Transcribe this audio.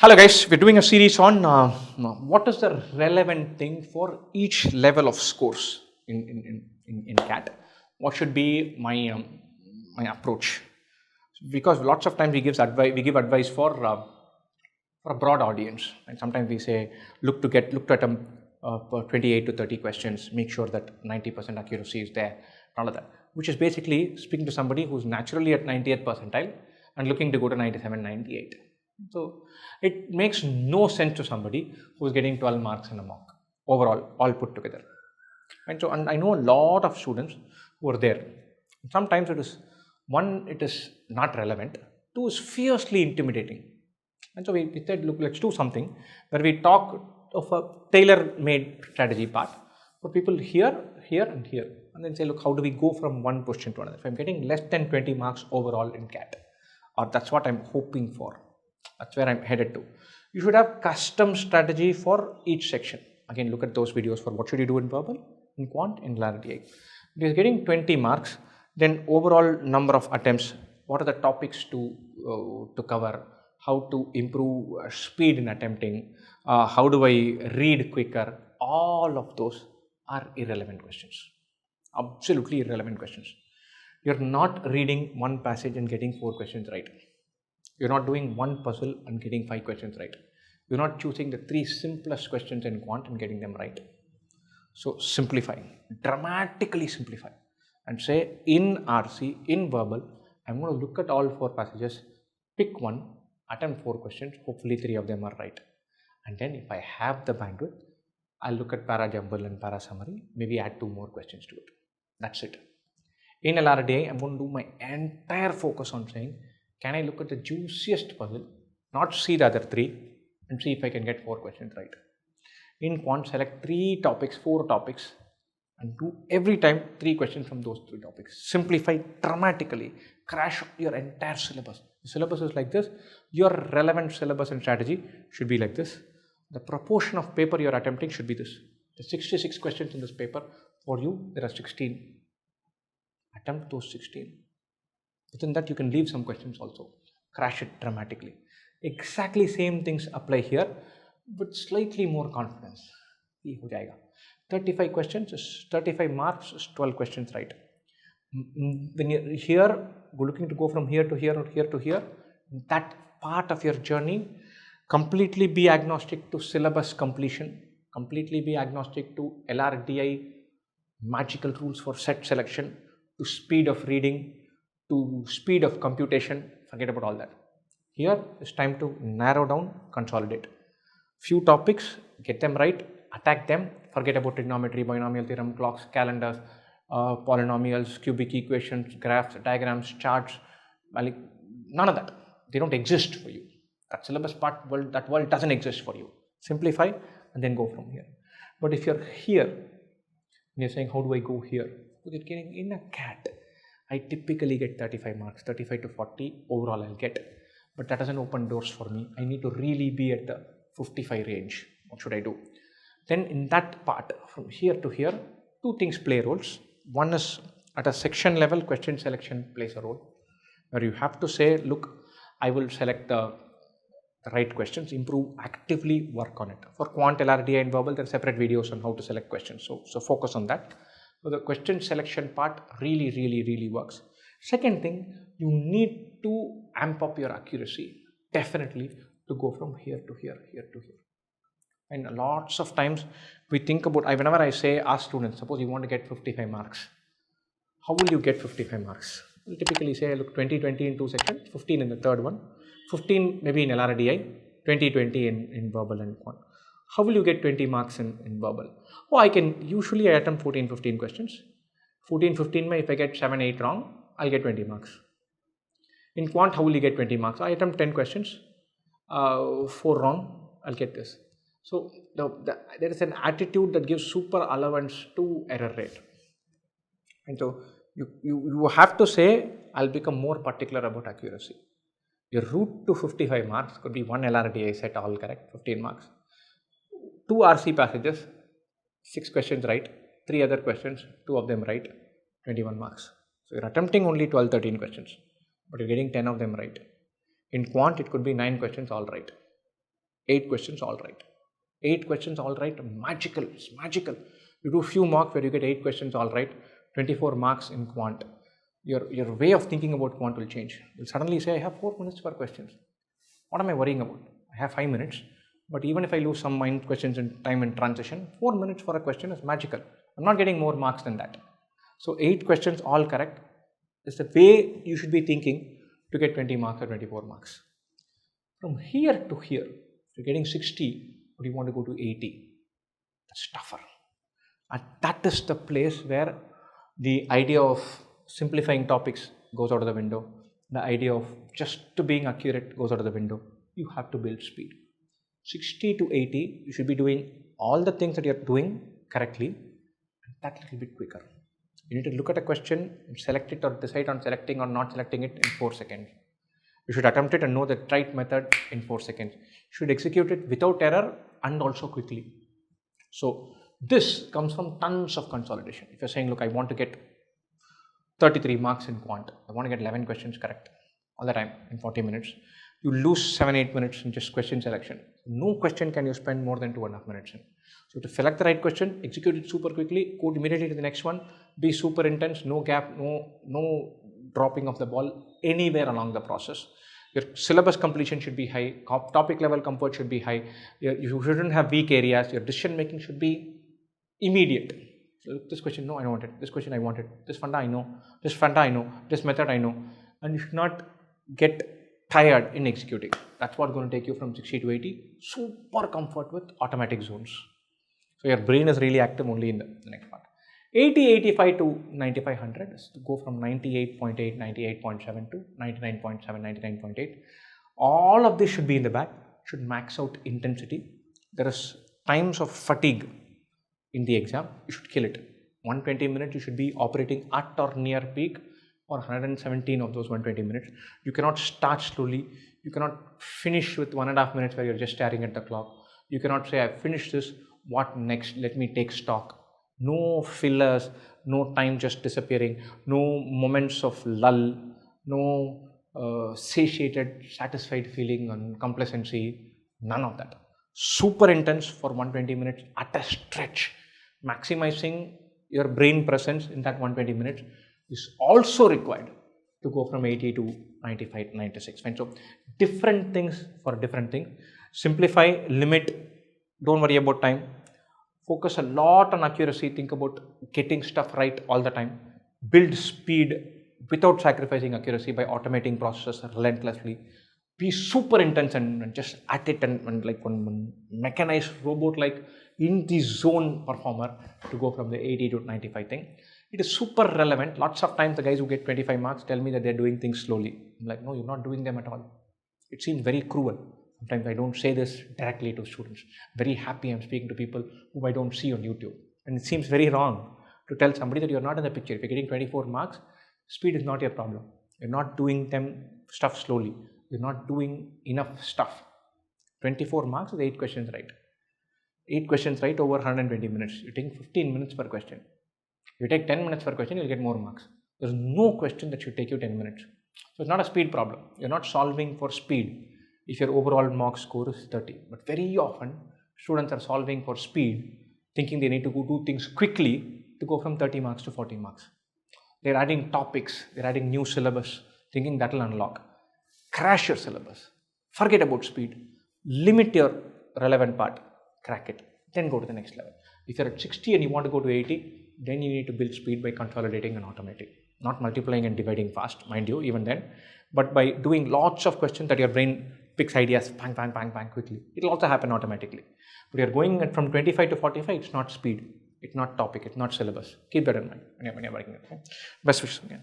Hello guys, we're doing a series on what is the relevant thing for each level of scores in CAT. What should be my approach? Because lots of times we give advice for a broad audience, and sometimes we say look at 28 to 30 questions, make sure that 90% accuracy is there, all of that, which is basically speaking to somebody who's naturally at 90th percentile and looking to go to 97, 98. So it makes no sense to somebody who's getting 12 marks in a mock overall, all put together. And I know a lot of students who are there. Sometimes it is not relevant. Two, is fiercely intimidating. And so we said, look, let's do something where we talk of a tailor-made strategy part for people here, and here. And then say, look, how do we go from one question to another? If I'm getting less than 20 marks overall in CAT, or that's what I'm hoping for. That's where I'm headed to. You should have custom strategy for each section. Again, look at those videos for what should you do in verbal, in quant, in LRDI. If you're getting 20 marks, then overall number of attempts, what are the topics to cover, how to improve speed in attempting, how do I read quicker, all of those are irrelevant questions. Absolutely irrelevant questions. You're not reading one passage and getting 4 questions right. You're not doing one puzzle and getting 5 questions right. You're not choosing the 3 simplest questions in quant and getting them right. So simplify, dramatically simplify, and say in RC, in verbal, I'm going to look at all 4 passages, pick one, attempt 4 questions, hopefully 3 of them are right. And then if I have the bandwidth, I'll look at para jumble and para summary, maybe add 2 more questions to it. That's it. In LRDI, I'm going to do my entire focus on saying, can I look at the juiciest puzzle, not see the other 3, and see if I can get 4 questions right. In quant, select 3 topics, 4 topics, and do every time 3 questions from those 3 topics. Simplify dramatically, crash your entire syllabus. The syllabus is like this. Your relevant syllabus and strategy should be like this. The proportion of paper you're attempting should be this. The 66 questions in this paper, for you, there are 16. Attempt those 16. Within that, you can leave some questions also. Crash it dramatically. Exactly same things apply here, with slightly more confidence. 35 questions is 35 marks is 12 questions right. When you're here, looking to go from here to here or here to here, that part of your journey, completely be agnostic to syllabus completion, completely be agnostic to LRDI magical rules for set selection, to speed of reading, to speed of computation, forget about all that. Here it's time to narrow down, consolidate. Few topics, get them right, attack them, forget about trigonometry, binomial theorem, clocks, calendars, polynomials, cubic equations, graphs, diagrams, charts, none of that. They don't exist for you. That syllabus part, that world doesn't exist for you. Simplify and then go from here. But if you're here and you're saying, how do I go here? Because you're getting in a CAT, I typically get 35 marks, 35 to 40 overall I'll get. But that doesn't open doors for me. I need to really be at the 55 range. What should I do? Then in that part, from here to here, 2 things play roles. One is at a section level, question selection plays a role, where you have to say, look, I will select the right questions, improve, actively work on it. For quant, LRDI and verbal, there are separate videos on how to select questions. So focus on that. So the question selection part really works. Second thing, you need to amp up your accuracy, definitely, to go from here to here, here to here. And lots of times we think about, whenever I say, ask students, suppose you want to get 55 marks. How will you get 55 marks? We typically say, look, 20-20 in 2 sections, 15 in the third one, 15 maybe in LRDI, 20-20 in verbal and quant. How will you get 20 marks in verbal? Oh, I attempt 14-15 questions. 14-15, if I get 7-8 wrong, I'll get 20 marks. In quant, how will you get 20 marks? I attempt 10 questions, 4 wrong, I'll get this. So there is an attitude that gives super allowance to error rate. And so you have to say, I'll become more particular about accuracy. Your route to 55 marks could be 1 LRDI set all correct, 15 marks. 2 RC passages, 6 questions right, 3 other questions, 2 of them right, 21 marks. So you're attempting only 12-13 questions, but you're getting 10 of them right. In quant, it could be 9 questions all right. 8 questions all right. 8 questions all right, magical, it's magical. You do few marks where you get 8 questions all right, 24 marks in quant. Your way of thinking about quant will change. You'll suddenly say, I have 4 minutes per question. What am I worrying about? I have 5 minutes, but even if I lose some mind questions in time in transition, 4 minutes for a question is magical. I'm not getting more marks than that. So 8 questions all correct is the way you should be thinking to get 20 marks or 24 marks. From here to here, if you're getting 60, but you want to go to 80, that's tougher. And that is the place where the idea of simplifying topics goes out of the window. The idea of just to being accurate goes out of the window. You have to build speed. 60 to 80, you should be doing all the things that you're doing correctly, and that little bit quicker. You need to look at a question, select it or decide on selecting or not selecting it in 4 seconds. You should attempt it and know the right method in 4 seconds. You should execute it without error and also quickly. So this comes from tons of consolidation. If you're saying, look, I want to get 33 marks in quant, I want to get 11 questions correct all the time in 40 minutes, you lose 7-8 minutes in just question selection. No question can you spend more than 2.5 minutes in. So to select the right question, execute it super quickly, go immediately to the next one, be super intense, no gap, no dropping of the ball anywhere along the process. Your syllabus completion should be high, topic level comfort should be high, you shouldn't have weak areas, your decision making should be immediate. So this question, no, I don't want it. This question, I want it. This funda, I know. This funda, I know. This method, I know. And you should not get tired in executing. That's what's going to take you from 60 to 80. Super comfort with automatic zones. So your brain is really active only in the next part. 80, 85 to 9500 is to go from 98.8, 98.7 to 99.7, 99.8. All of this should be in the back, should max out intensity. There is times of fatigue in the exam, you should kill it. 120 minutes, you should be operating at or near peak for 117 of those 120 minutes. You cannot start slowly. You cannot finish with 1.5 minutes where you're just staring at the clock. You cannot say, I've finished this, what next? Let me take stock. No fillers, no time just disappearing, no moments of lull, no satiated, satisfied feeling and complacency, none of that. Super intense for 120 minutes at a stretch. Maximizing your brain presence in that 120 minutes is also required to go from 80 to 95, 96. Fine. So different things for different things. Simplify, limit, don't worry about time. Focus a lot on accuracy, think about getting stuff right all the time. Build speed without sacrificing accuracy by automating processes relentlessly. Be super intense and just at it and like one mechanized robot like in the zone performer to go from the 80 to 95 thing. It is super relevant. Lots of times the guys who get 25 marks tell me that they're doing things slowly. I'm like, no, you're not doing them at all. It seems very cruel. Sometimes I don't say this directly to students. Very happy I'm speaking to people who I don't see on YouTube. And it seems very wrong to tell somebody that you're not in the picture. If you're getting 24 marks, speed is not your problem. You're not doing them stuff slowly. You're not doing enough stuff. 24 marks is 8 questions right. 8 questions right over 120 minutes. You take 15 minutes per question. If you take 10 minutes per question, you'll get more marks. There's no question that should take you 10 minutes. So it's not a speed problem. You're not solving for speed if your overall mock score is 30. But very often, students are solving for speed, thinking they need to go do things quickly to go from 30 marks to 40 marks. They're adding topics, they're adding new syllabus, thinking that will unlock. Crash your syllabus. Forget about speed. Limit your relevant part. Crack it. Then go to the next level. If you're at 60 and you want to go to 80, then you need to build speed by consolidating and automating. Not multiplying and dividing fast, mind you, even then. But by doing lots of questions that your brain picks ideas, bang, bang, bang, bang, quickly. It will also happen automatically. But you're going from 25 to 45, it's not speed. It's not topic. It's not syllabus. Keep that in mind when you're working. Okay? Best wishes again.